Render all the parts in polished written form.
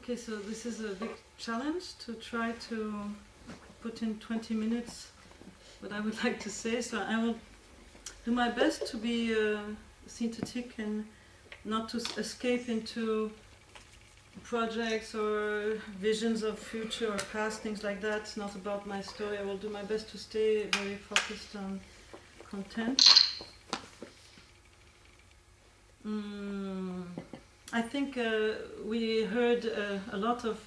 Okay, so this is a big challenge to try to put in 20 minutes what I would like to say. So I will do my best to be synthetic and not to escape into projects or visions of future or past, things like that. It's not about my story. I will do my best to stay very focused on content. I think we heard a lot of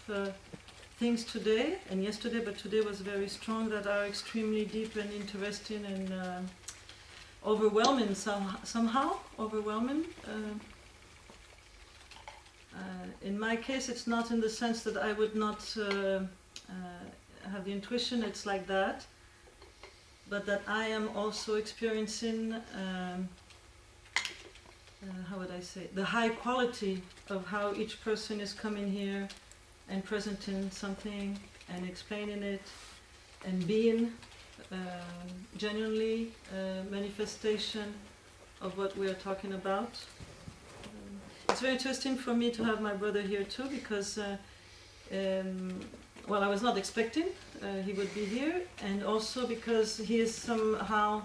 things today and yesterday, but today was very strong, that are extremely deep and interesting and overwhelming somehow. Overwhelming. In my case, it's not in the sense that I would not have the intuition, it's like that, but that I am also experiencing how would I say, the high quality of how each person is coming here and presenting something and explaining it and being genuinely manifestation of what we are talking about. It's very interesting for me to have my brother here too, because well, I was not expecting he would be here, and also because he is somehow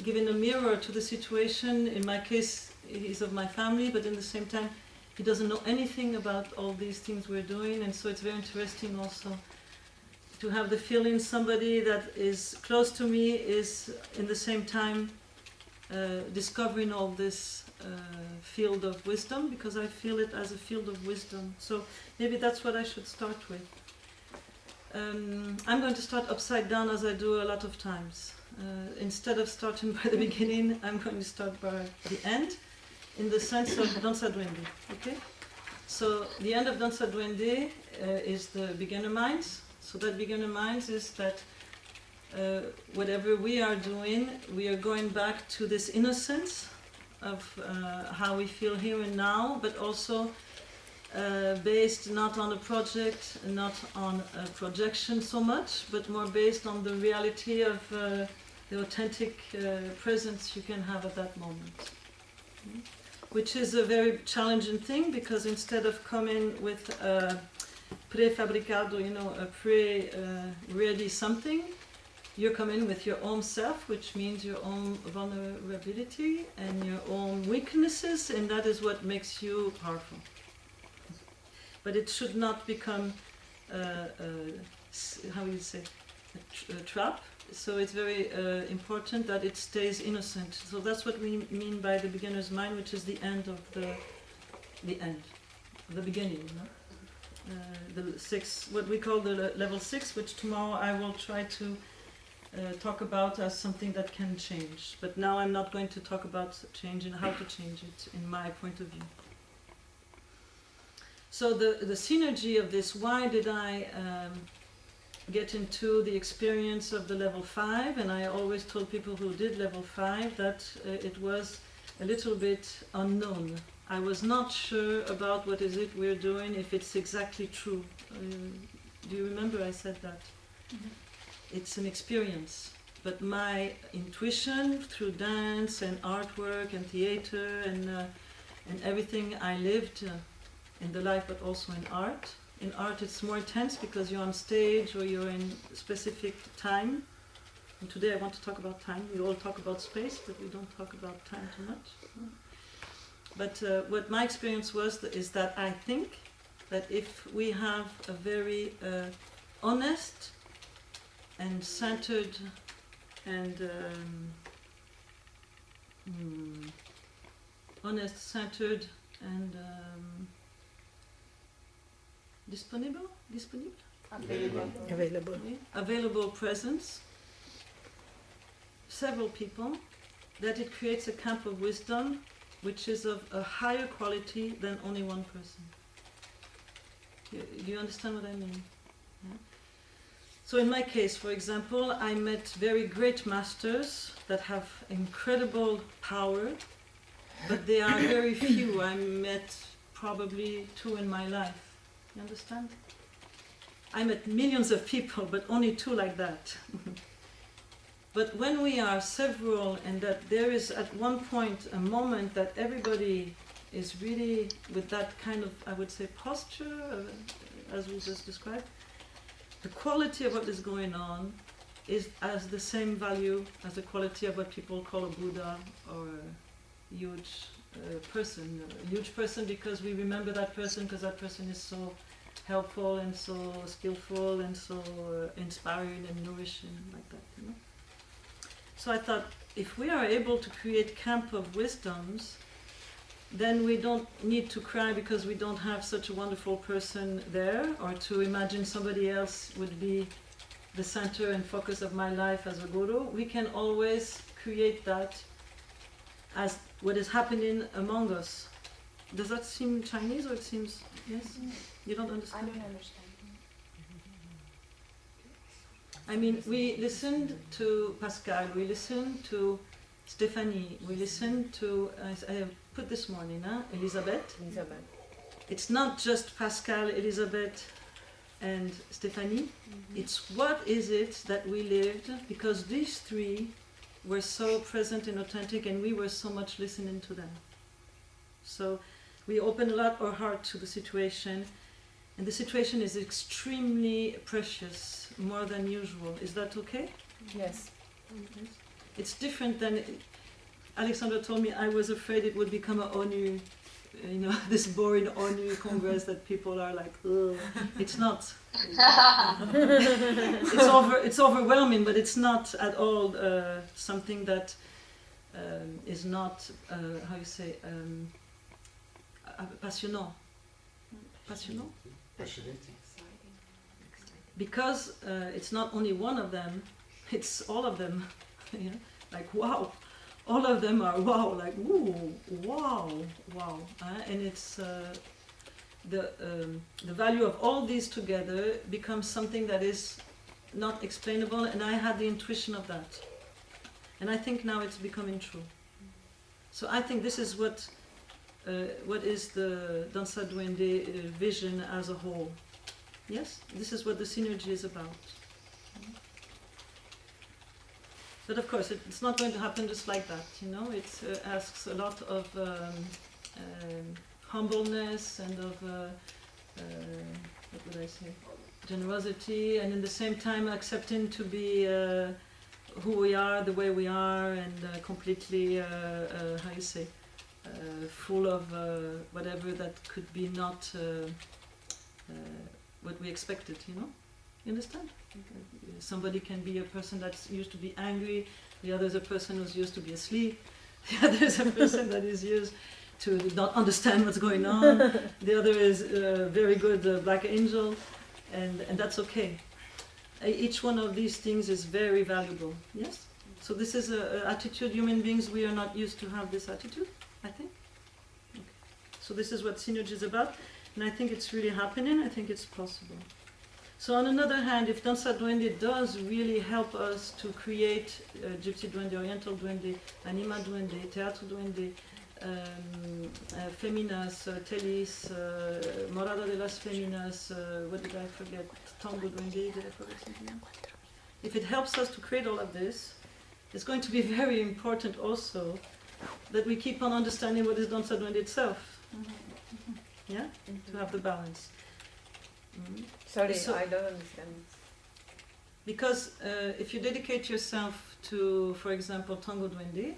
giving a mirror to the situation. In my case, he's of my family, but in the same time he doesn't know anything about all these things we're doing, and so it's very interesting also to have the feeling somebody that is close to me is in the same time discovering all this field of wisdom, because I feel it as a field of wisdom. So maybe that's what I should start with. I'm going to start upside down, as I do a lot of times. Instead of starting by the beginning, I'm going to start by the end, in the sense of Danza Duende. Okay? So the end of Danza Duende is the beginner minds. So that beginner minds is that whatever we are doing, we are going back to this innocence of how we feel here and now, but also based not on a project, not on a projection so much, but more based on the reality of the authentic presence you can have at that moment. Which is a very challenging thing, because instead of coming with a prefabricado, a pre-ready something, you're coming with your own self, which means your own vulnerability and your own weaknesses, and that is what makes you powerful. But it should not become, how you say, a trap. So it's very important that it stays innocent. So that's what we mean by the beginner's mind, which is the end of the beginning. The six, what we call the level 6, which tomorrow I will try to talk about as something that can change. But now I'm not going to talk about change and how to change it in my point of view. So the synergy of this, why did I get into the experience of the level 5? And I always told people who did level 5 that it was a little bit unknown. I was not sure about what is it we're doing, if it's exactly true. Do you remember I said that? Mm-hmm. It's an experience, but my intuition through dance and artwork and theater and everything I lived in the life, but also in art. In art it's more intense because you're on stage or you're in a specific time. And today I want to talk about time. We all talk about space, but we don't talk about time too much. But what my experience was is that I think that if we have a very honest and centered and honest, centered and available presence, several people, that it creates a camp of wisdom which is of a higher quality than only one person. Do you understand what I mean? Yeah? So in my case, for example, I met very great masters that have incredible power, but they are very few. I met probably 2 in my life. You understand? I met millions of people, but only 2 like that. But when we are several, and that there is at one point a moment that everybody is really with that kind of, I would say, posture, as we just described. The quality of what is going on has the same value as the quality of what people call a Buddha or a huge person. A huge person because we remember that person because that person is so helpful and so skillful and so inspiring and nourishing, like that, you know. So I thought, if we are able to create camp of wisdoms, then we don't need to cry because we don't have such a wonderful person there, or to imagine somebody else would be the center and focus of my life as a guru. We can always create that as what is happening among us. Does that seem Chinese, or it seems, yes? You don't understand? I don't understand. I mean, we listened to Pascal, we listened to Stephanie, we listened to, I have put this morning, Elisabeth. It's not just Pascal, Elisabeth and Stephanie. It's what is it that we lived, because these three were so present and authentic and we were so much listening to them. So we opened a lot our heart to the situation, and the situation is extremely precious, more than usual. Is that okay? Yes. It's different than, Alexandra told me I was afraid it would become a ONU, you know, this boring ONU Congress that people are like, ugh. It's not. It's overwhelming, but it's not at all something that is not, how you say, passionnant. Passionnant? Fascinating. Because it's not only one of them, it's all of them. Yeah? Like, wow. All of them are wow, like, ooh, wow, wow. And it's the value of all these together becomes something that is not explainable, and I had the intuition of that. And I think now it's becoming true. So I think this is what is the Dansa Duende vision as a whole. Yes? This is what the synergy is about. But of course, it's not going to happen just like that, you know. It asks a lot of humbleness and of, what would I say, generosity, and in the same time accepting to be who we are, the way we are, and completely, how you say, full of whatever that could be not what we expected, you know. You understand? Somebody can be a person that's used to be angry, the other is a person who's used to be asleep, the other is a person that is used to not understand what's going on, the other is a very good black angel, and that's okay. Each one of these things is very valuable, yes? So this is an attitude, human beings, we are not used to have this attitude, I think. Okay. So this is what synergy is about, and I think it's really happening, I think it's possible. So on another hand, if Dansa Duende does really help us to create Gypsy Duende, Oriental Duende, Anima Duende, Teatro Duende, Feminas, Telis, Morada de las Feminas, what did I forget? Tango Duende, did I forget something else? If it helps us to create all of this, it's going to be very important also that we keep on understanding what is Dansa Duende itself. Yeah? To have the balance. Sorry, So- I don't understand. Because if you dedicate yourself to, for example, Tango Duende,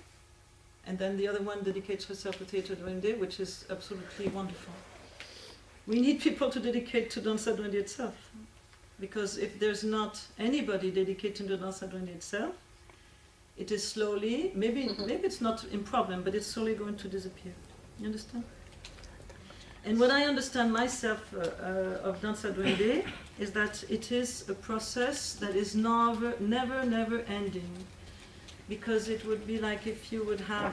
and then the other one dedicates herself to Theatre Duende, which is absolutely wonderful. We need people to dedicate to Dansa Duende itself. Because if there's not anybody dedicating to Dansa Duende itself, it is slowly, maybe it's not in problem, but it's slowly going to disappear. You understand? And what I understand myself of Dansa Duende is that it is a process that is never ending. Because it would be like if you would have,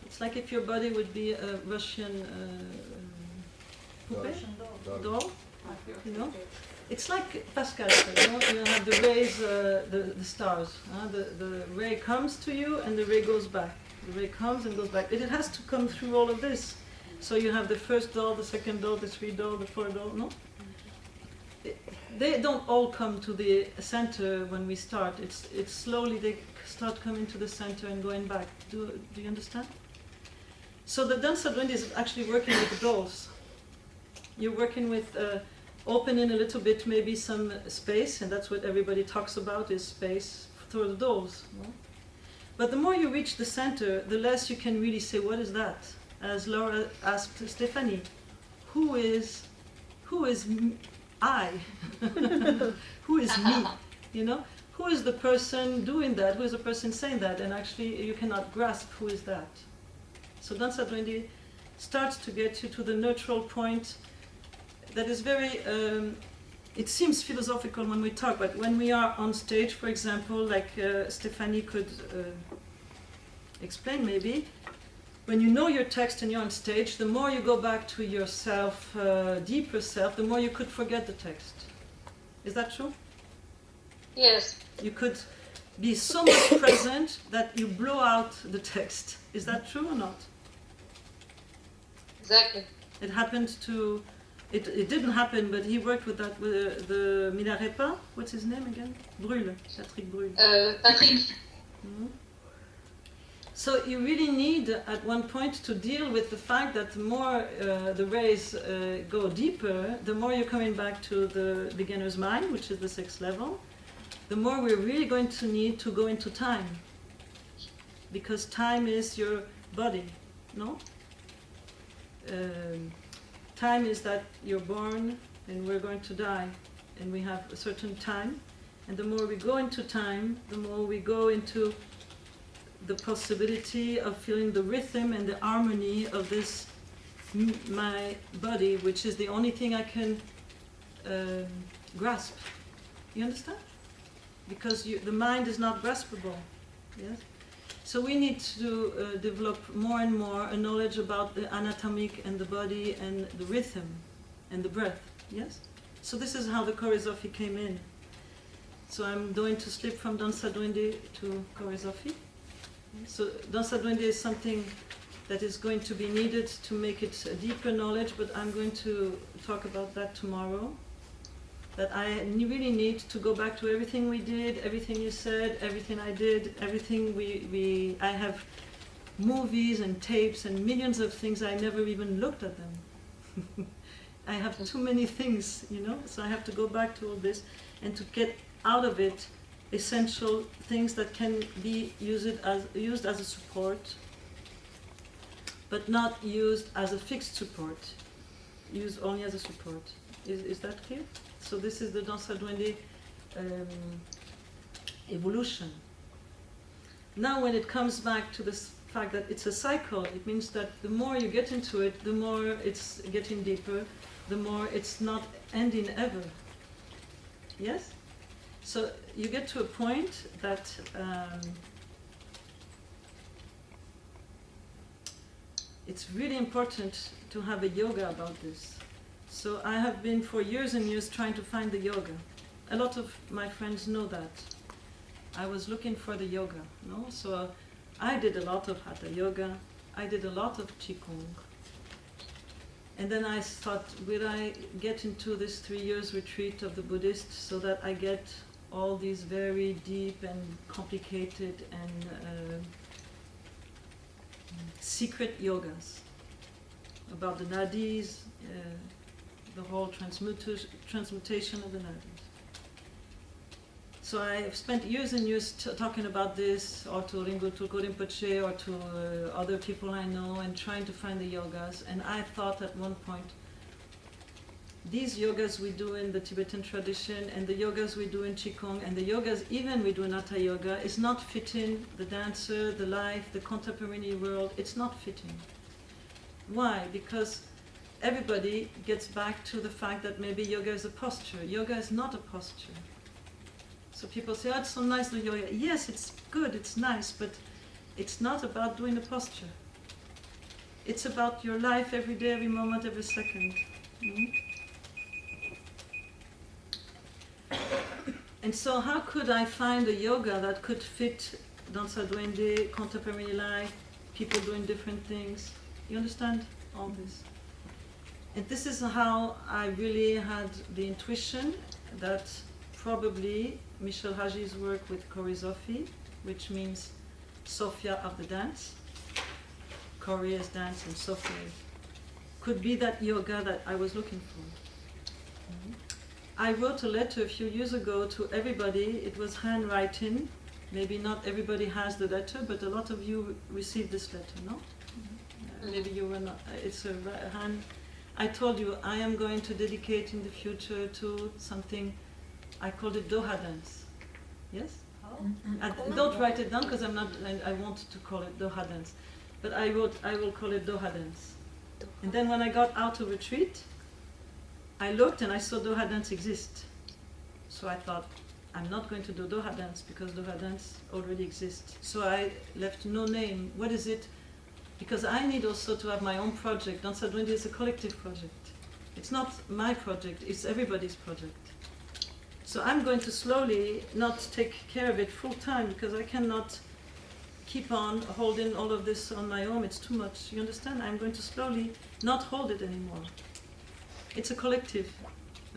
it's like if your body would be a Russian poupée, doll, you know? It's like Pascal said, you know, you have the rays, the stars. The ray comes to you and the ray goes back. The ray comes and goes back. It has to come through all of this. So you have the first doll, the second doll, the third doll, the fourth doll, no? They don't all come to the center when we start. It's slowly they start coming to the center and going back. Do you understand? So the danza duende is actually working with dolls. You're working with opening a little bit, maybe some space, and that's what everybody talks about, is space through the dolls. No? But the more you reach the center, the less you can really say, what is that? As Laura asked Stephanie, who is I? Who is me? You know? Who is the person doing that? Who is the person saying that? And actually, you cannot grasp who is that. So danza duende starts to get you to the neutral point that is very, it seems philosophical when we talk, but when we are on stage, for example, like Stephanie could explain maybe, when you know your text and you're on stage, the more you go back to yourself, deeper self, the more you could forget the text. Is that true? Yes. You could be so much present that you blow out the text. Is that true or not? Exactly. It happened to, it didn't happen, but he worked with that, with the Minarepa. What's his name again? Brûle, Patrick Brûle. Patrick. Mhm. So you really need at one point to deal with the fact that the more the rays go deeper, the more you're coming back to the beginner's mind, which is the 6th level, the more we're really going to need to go into time. Because time is your body, no? Time is that you're born and we're going to die, and we have a certain time. And the more we go into time, the more we go into the possibility of feeling the rhythm and the harmony of this, my body, which is the only thing I can grasp. You understand? Because the mind is not graspable. Yes? So we need to develop more and more a knowledge about the anatomic and the body and the rhythm and the breath. Yes? So this is how the choreography came in. So I'm going to slip from danza duende to choreography. So danza duende is something that is going to be needed to make it a deeper knowledge, but I'm going to talk about that tomorrow. That I really need to go back to everything we did, everything you said, everything I did, everything I have movies and tapes and millions of things, I never even looked at them. I have too many things, you know, so I have to go back to all this and to get out of it essential things that can be used as a support, but not used as a fixed support, used only as a support. Is that clear? So this is the danza duende evolution. Now when it comes back to this fact that it's a cycle, it means that the more you get into it, the more it's getting deeper, the more it's not ending ever. Yes? So you get to a point that it's really important to have a yoga about this. So I have been for years and years trying to find the yoga. A lot of my friends know that. I was looking for the yoga, no? So I did a lot of hatha yoga, I did a lot of qigong. And then I thought, will I get into this 3 years retreat of the Buddhists so that I get all these very deep and complicated and secret yogas about the nadis, the whole transmutation of the nadis. So I have spent years and years talking about this, or to Rinpoche Tulku Rinpoche, or to other people I know, and trying to find the yogas. And I thought at one point, these yogas we do in the Tibetan tradition, and the yogas we do in Qigong, and the yogas even we do in Hatha Yoga, is not fitting the dancer, the life, the contemporary world. It's not fitting. Why? Because everybody gets back to the fact that maybe yoga is a posture. Yoga is not a posture. So people say, oh, it's so nice the yoga. Yes, it's good, it's nice, but it's not about doing a posture. It's about your life every day, every moment, every second. And so how could I find a yoga that could fit danza duende, contemporary life, people doing different things? You understand all this? And this is how I really had the intuition that probably Michel Haji's work with choreography, which means Sophia of the dance, choreographed dance and software. Could be that yoga that I was looking for. I wrote a letter a few years ago to everybody. It was handwriting. Maybe not everybody has the letter, but a lot of you received this letter, no? Maybe you were not. It's a hand. I told you I am going to dedicate in the future to something. I called it Doha dance. Yes? Don't write it down because I'm not. I want to call it Doha dance, but I wrote. I will call it Doha dance. And then when I got out of retreat, I looked and I saw Doha dance exist. So I thought, I'm not going to do Doha dance because Doha dance already exists. So I left no name. What is it? Because I need also to have my own project. Danza Duende is a collective project. It's not my project, it's everybody's project. So I'm going to slowly not take care of it full time because I cannot keep on holding all of this on my own. It's too much. You understand? I'm going to slowly not hold it anymore. It's a collective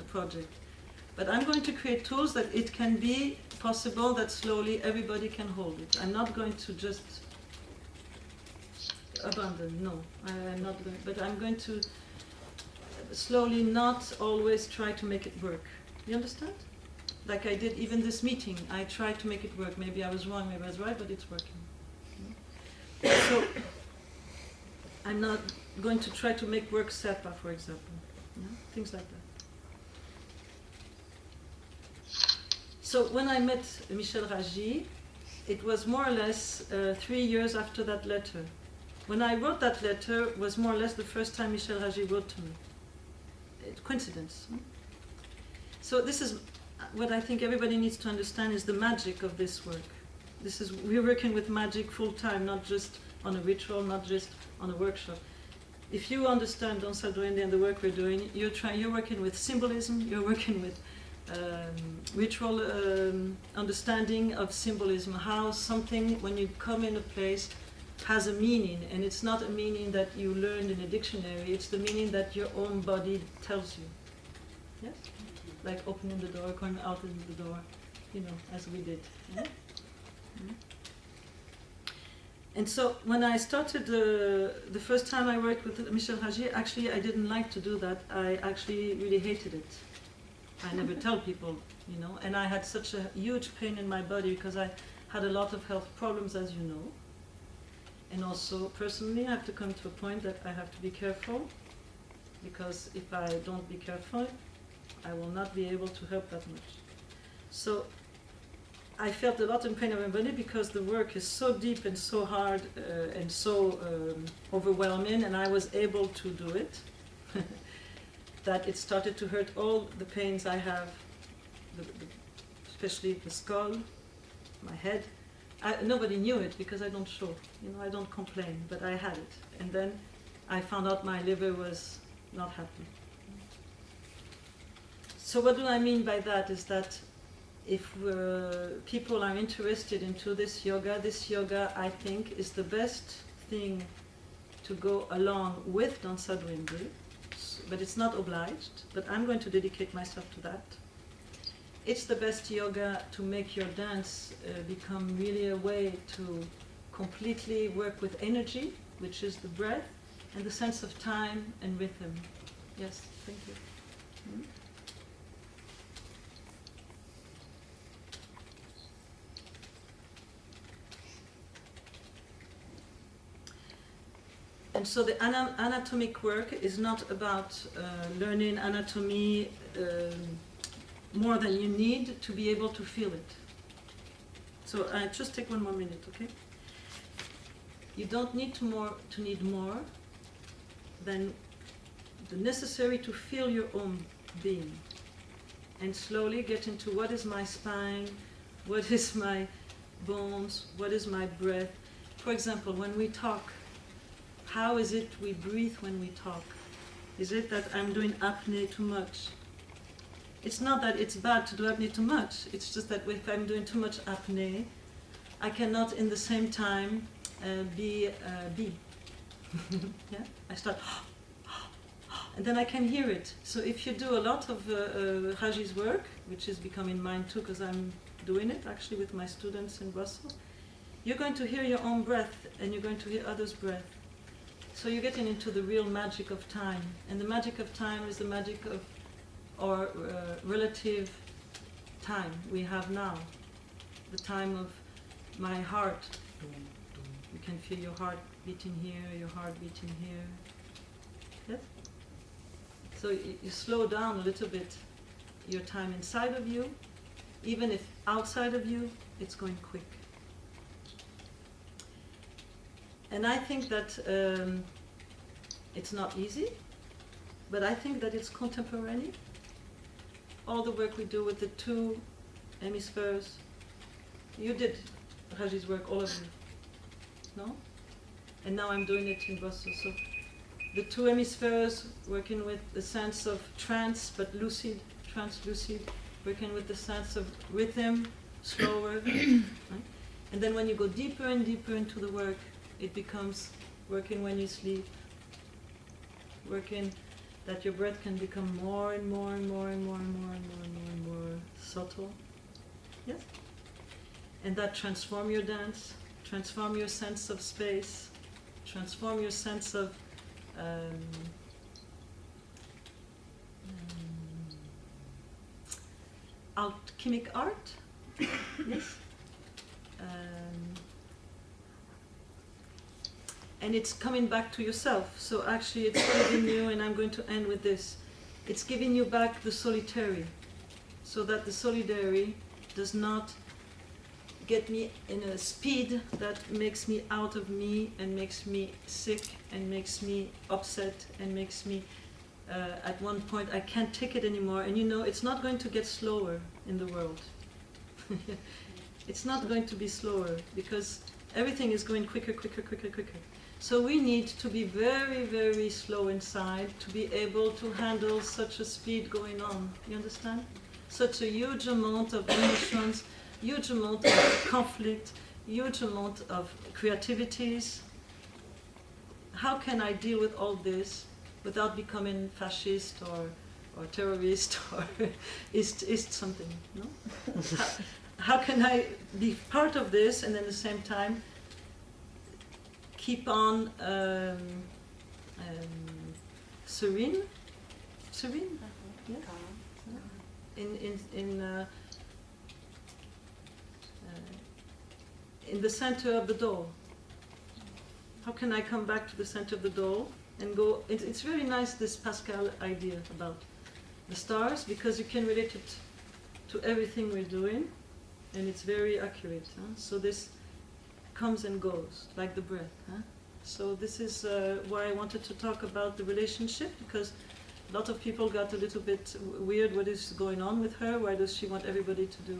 project. But I'm going to create tools that it can be possible that slowly everybody can hold it. I'm not going to just abandon, no. I'm not going, but I'm going to slowly not always try to make it work. You understand? Like I did even this meeting, I tried to make it work. Maybe I was wrong, maybe I was right, but it's working. So I'm not going to try to make work SEPA, for example. Things like that. So when I met Michel Ragy, it was more or less 3 years after that letter. When I wrote that letter was more or less the first time Michel Ragy wrote to me. Coincidence. So this is what I think everybody needs to understand is the magic of this work. We're working with magic full time, not just on a ritual, not just on a workshop. If you understand Danza Duende and the work we're doing, you're working with symbolism, you're working with ritual understanding of symbolism, how something, when you come in a place, has a meaning, and it's not a meaning that you learned in a dictionary, it's the meaning that your own body tells you. Yes? Like opening the door, going out in the door, as we did. Yeah? Mm-hmm. And so when I started the first time I worked with Michel Ragy, actually I didn't like to do that. I actually really hated it. I never tell people, and I had such a huge pain in my body because I had a lot of health problems, as you know. And also personally I have to come to a point that I have to be careful, because if I don't be careful, I will not be able to help that much. So I felt a lot in pain of my body because the work is so deep and so hard and so overwhelming, and I was able to do it, that it started to hurt all the pains I have, especially the skull, my head. Nobody knew it because I don't show, I don't complain, but I had it. And then I found out my liver was not happy. So what do I mean by that is that if people are interested into this yoga, I think, is the best thing to go along with Danza Duende, but it's not obliged, but I'm going to dedicate myself to that. It's the best yoga to make your dance become really a way to completely work with energy, which is the breath, and the sense of time and rhythm. Yes, thank you. Mm-hmm. And so the anatomic work is not about learning anatomy more than you need to be able to feel it. So just take 1 more minute, okay? You don't need to need more than the necessary to feel your own being, and slowly get into what is my spine, what is my bones, what is my breath. For example, when we talk, how is it we breathe when we talk? Is it that I'm doing apnea too much? It's not that it's bad to do apnea too much. It's just that if I'm doing too much apnea, I cannot in the same time be. Yeah? I start, and then I can hear it. So if you do a lot of Ragy's work, which is becoming mine too, because I'm doing it actually with my students in Brussels, you're going to hear your own breath, and you're going to hear others' breath. So you're getting into the real magic of time, and the magic of time is the magic of our relative time we have now, the time of my heart. You can feel your heart beating here, your heart beating here. Yes? So you slow down a little bit your time inside of you, even if outside of you it's going quick. And I think that it's not easy, but I think that it's contemporary. All the work we do with the two hemispheres, you did Raji's work, all of you, no? And now I'm doing it in Brussels. So the two hemispheres, working with the sense of trance, but lucid, trance-lucid, working with the sense of rhythm, slower. Right? And then when you go deeper and deeper into the work, it becomes working when you sleep, working that your breath can become more and more and more and more and more and more and more and more subtle. Yes? And that transform your dance, transform your sense of space, transform your sense of alchemic art. Yes? And it's coming back to yourself. So actually it's giving you, and I'm going to end with this, it's giving you back the solitary, so that the solitary does not get me in a speed that makes me out of me and makes me sick and makes me upset and makes me at one point I can't take it anymore. And you know, it's not going to get slower in the world. It's not going to be slower because everything is going quicker, quicker, quicker, quicker. So we need to be very, very slow inside to be able to handle such a speed going on. You understand? Such a huge amount of emotions, huge amount of conflict, huge amount of creativities. How can I deal with all this without becoming fascist or terrorist or ist something? No? How can I be part of this and at the same time keep on serene? Serene? Yes. In the center of the doll. How can I come back to the center of the doll and go? It's very nice, this Pascal idea about the stars, because you can relate it to everything we're doing, and it's very accurate. Huh? So this comes and goes like the breath. Huh? So this is why I wanted to talk about the relationship, because a lot of people got a little bit weird. What is going on with her? Why does she want everybody to do?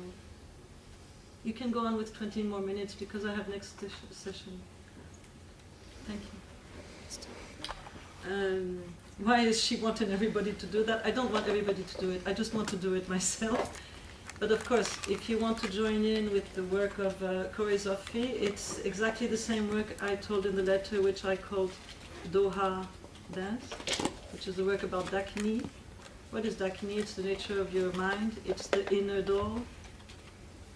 You can go on with 20 more minutes because I have next session. Thank you. Why is she wanting everybody to do that? I don't want everybody to do it. I just want to do it myself. But of course, if you want to join in with the work of choreography, it's exactly the same work I told in the letter, which I called Doha dance, which is the work about Dakini. What is Dakini? It's the nature of your mind. It's the inner door.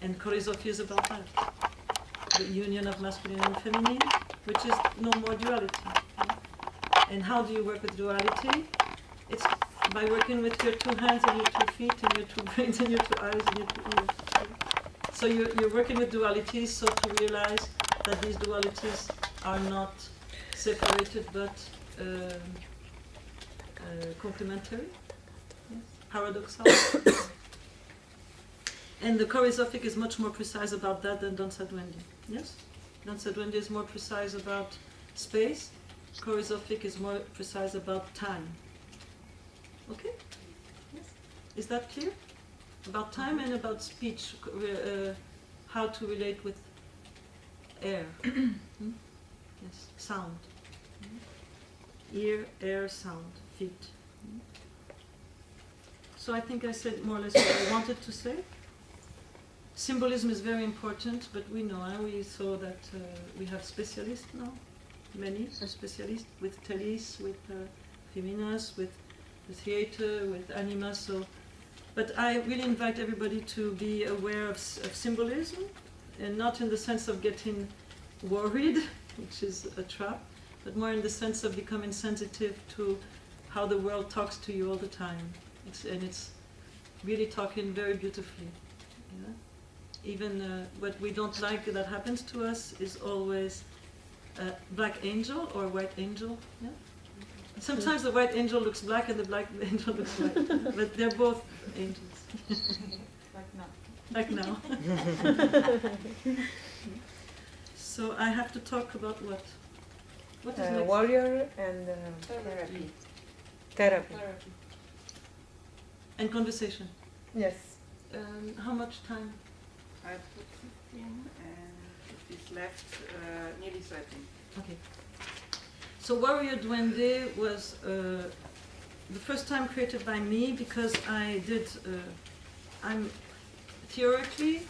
And choreography is about that. The union of masculine and feminine, which is no more duality. And how do you work with duality? It's by working with your two hands and your two feet and your two brains and your two eyes and your two ears. So you're working with dualities, so to realize that these dualities are not separated but complementary, yes, paradoxal. And the choreographic is much more precise about that than Danza Duende. Yes? Danza Duende is more precise about space. Choreographic is more precise about time. Okay? Yes. Is that clear? About time and about speech, how to relate with air. Yes, sound. Ear, air, sound, feet. So I think I said more or less what I wanted to say. Symbolism is very important, but we know, we saw that we have specialists now, many specialists with Telis, with Feminas, with the theater, with Anima. So, but I really invite everybody to be aware of symbolism, and not in the sense of getting worried, which is a trap, but more in the sense of becoming sensitive to how the world talks to you all the time. It's really talking very beautifully. Yeah? Even what we don't like that happens to us is always a black angel or a white angel. Yeah? Sometimes the white angel looks black and the black angel looks white, but they're both angels. Like now. So I have to talk about what? What is next? Warrior and therapy. And conversation. Yes. How much time? I put 15 and it is left nearly 30. Okay. So Warrior Duende was the first time created by me because I'm theoretically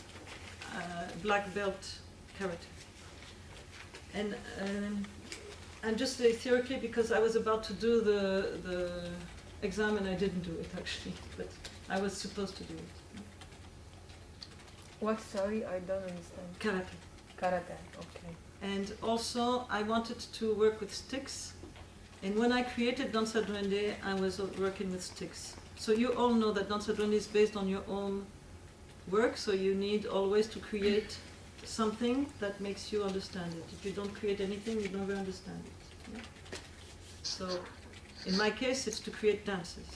black belt karate. And I'm just theoretically because I was about to do the exam and I didn't do it actually, but I was supposed to do it. What? Sorry, I don't understand. Karate. Karate. Okay. And also I wanted to work with sticks. And when I created Danza Duende, I was working with sticks. So you all know that Danza Duende is based on your own work, so you need always to create something that makes you understand it. If you don't create anything, you never understand it. Yeah? So in my case, it's to create dances.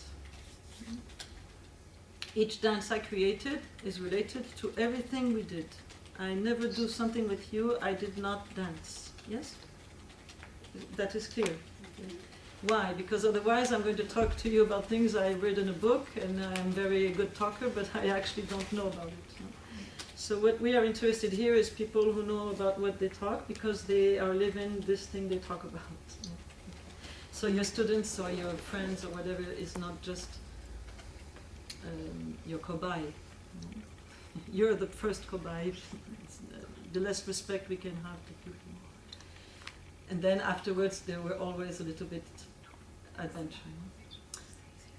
Each dance I created is related to everything we did. I never do something with you I did not dance. Yes? That is clear. Why? Because otherwise I'm going to talk to you about things I read in a book and I'm a very good talker, but I actually don't know about it. No? So what we are interested here is people who know about what they talk because they are living this thing they talk about. No? So your students or your friends or whatever is not just your cobaye. No? You're the first cobaye. The less respect we can have to people. And then afterwards there were always a little bit adventure.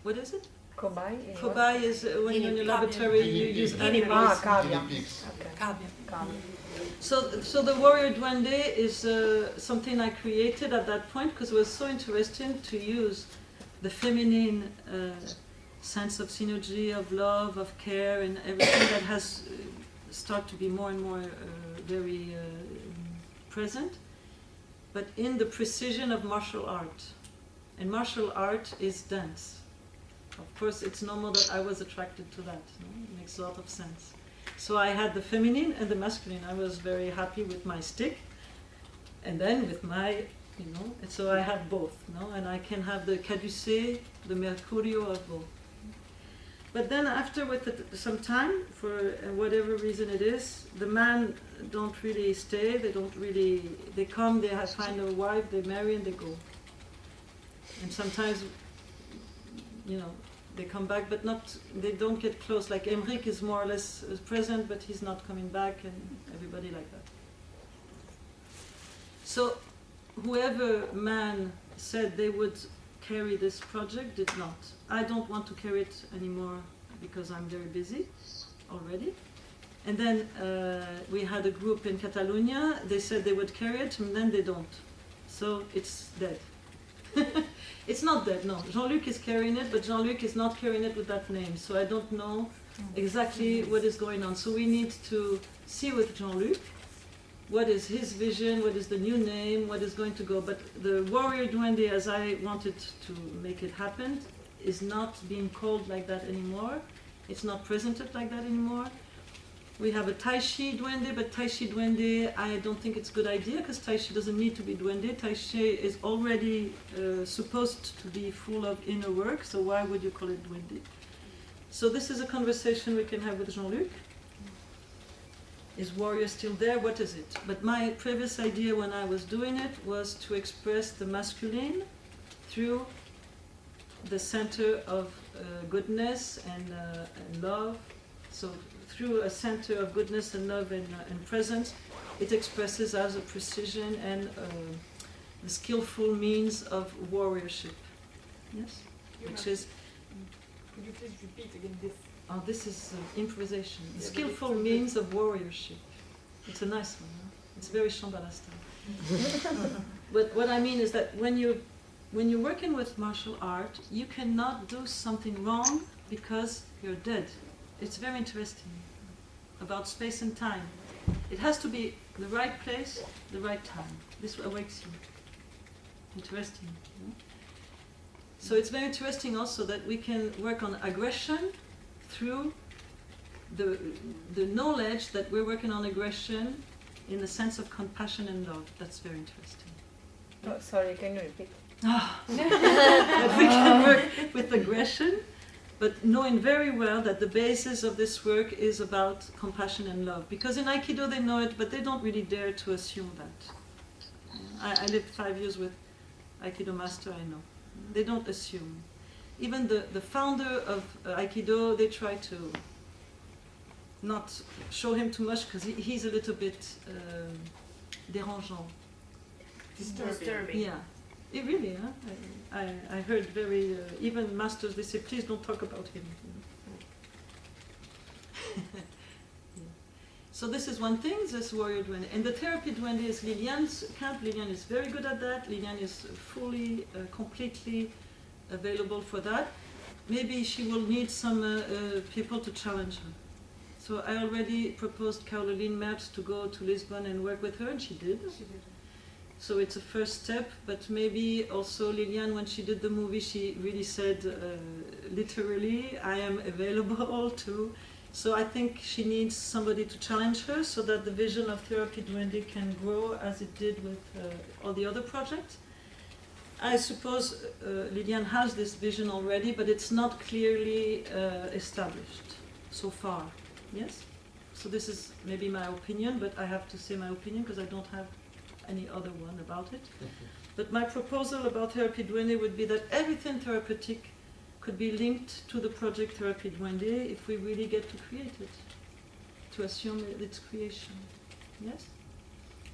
What is it? Cobaye? Cobaye is when you're in a laboratory you use animals. Cavia. Cavia. Cavia. So the Warrior Duende is something I created at that point because it was so interesting to use the feminine sense of synergy, of love, of care, and everything that has started to be more and more very present, but in the precision of martial art. And martial art is dance. Of course, it's normal that I was attracted to that. No? It makes a lot of sense. So I had the feminine and the masculine. I was very happy with my stick, and then with my, and so I have both, no? And I can have the caducée, the mercurio of both. But then after, with some time, for whatever reason it is, the men don't really stay. They come, they find a wife, they marry, and they go. And sometimes, they come back, but they don't get close. Like Emmerich is more or less present, but he's not coming back, and everybody like that. So whoever man said they would carry this project did not. I don't want to carry it anymore because I'm very busy already. And then we had a group in Catalonia. They said they would carry it, and then they don't. So it's dead. It's not dead, no. Jean-Luc is carrying it, but Jean-Luc is not carrying it with that name. So I don't know exactly what is going on. So we need to see with Jean-Luc what is his vision, what is the new name, what is going to go. But the Warrior Duende, as I wanted to make it happen, is not being called like that anymore. It's not presented like that anymore. We have a Tai Chi Duende, but Tai Chi Duende, I don't think it's a good idea because Tai Chi doesn't need to be Duende. Tai Chi is already supposed to be full of inner work, so why would you call it Duende? So this is a conversation we can have with Jean-Luc. Is warrior still there? What is it? But my previous idea when I was doing it was to express the masculine through the center of goodness and love. So through a center of goodness and love and presence, it expresses as a precision and the skillful means of warriorship. Yes? Which is... Could you please repeat again this? Oh, this is improvisation. The skillful means of warriorship. It's a nice one, huh? It's very Shambhala style. but what I mean is that when you're working with martial art, you cannot do something wrong because you're dead. It's very interesting about space and time. It has to be the right place, the right time. This awakes you. Interesting. Yeah? So it's very interesting also that we can work on aggression through the knowledge that we're working on aggression in the sense of compassion and love. That's very interesting. Oh, sorry, can you repeat? That we can work with aggression, but knowing very well that the basis of this work is about compassion and love. Because in Aikido they know it, but they don't really dare to assume that. I lived 5 years with Aikido master, I know. They don't assume. Even the founder of Aikido, they try to not show him too much because he's a little bit dérangeant. Disturbing. Yeah, it really. Huh? I heard very even masters they say please don't talk about him. Yeah. So this is one thing. This warrior duende, and the therapy duende is Liliane's camp. Liliane is very good at that. Liliane is fully, completely available for that. Maybe she will need some people to challenge her. So I already proposed Caroline Mertz to go to Lisbon and work with her, and she did. So it's a first step, but maybe also Liliane, when she did the movie, she really said literally, I am available to. So I think she needs somebody to challenge her so that the vision of Therapy Duende can grow as it did with all the other projects. I suppose Liliane has this vision already, but it's not clearly established so far. Yes? So this is maybe my opinion, but I have to say my opinion because I don't have any other one about it. But my proposal about Therapy Duende would be that everything therapeutic could be linked to the project Therapy Duende if we really get to create it, to assume its creation. Yes?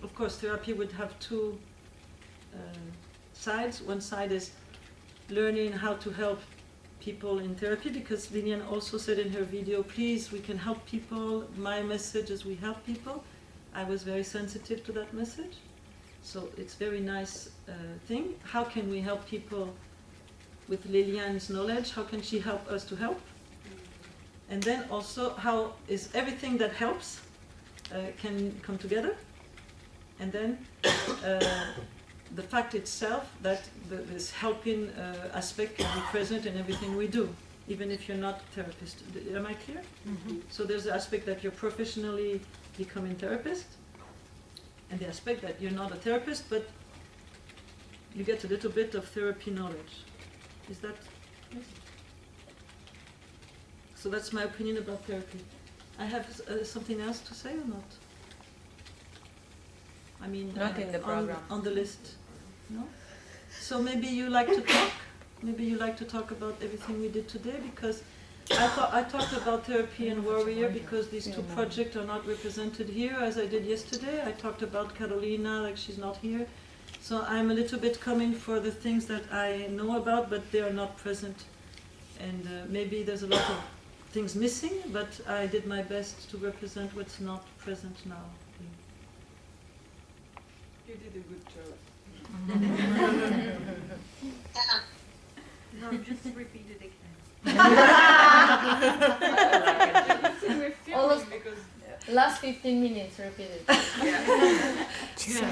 Of course, therapy would have two sides. One side is learning how to help people in therapy, because Liliane also said in her video, please, we can help people. My message is we help people. I was very sensitive to that message. So it's very nice thing. How can we help people with Liliane's knowledge? How can she help us to help? And then also, how is everything that helps can come together? And then the fact itself that this helping aspect can be present in everything we do, even if you're not a therapist. Am I clear? Mm-hmm. So there's the aspect that you're professionally becoming therapist, and the aspect that you're not a therapist, but you get a little bit of therapy knowledge. Is that? Yes? So that's my opinion about therapy. I have something else to say or not? I mean, not in the program. On the list. No? So maybe you like to talk? Maybe you like to talk about everything we did today, because I talked about therapy and warrior because these two projects are not represented here as I did yesterday. I talked about Carolina, like she's not here. So I'm a little bit coming for the things that I know about, but they are not present. And maybe there's a lot of things missing, but I did my best to represent what's not present now. You did a good job. Yeah. No, just repeat it again. All of- Because Last 15 minutes, repeat it.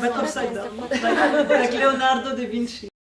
But upside down, like Leonardo da Vinci.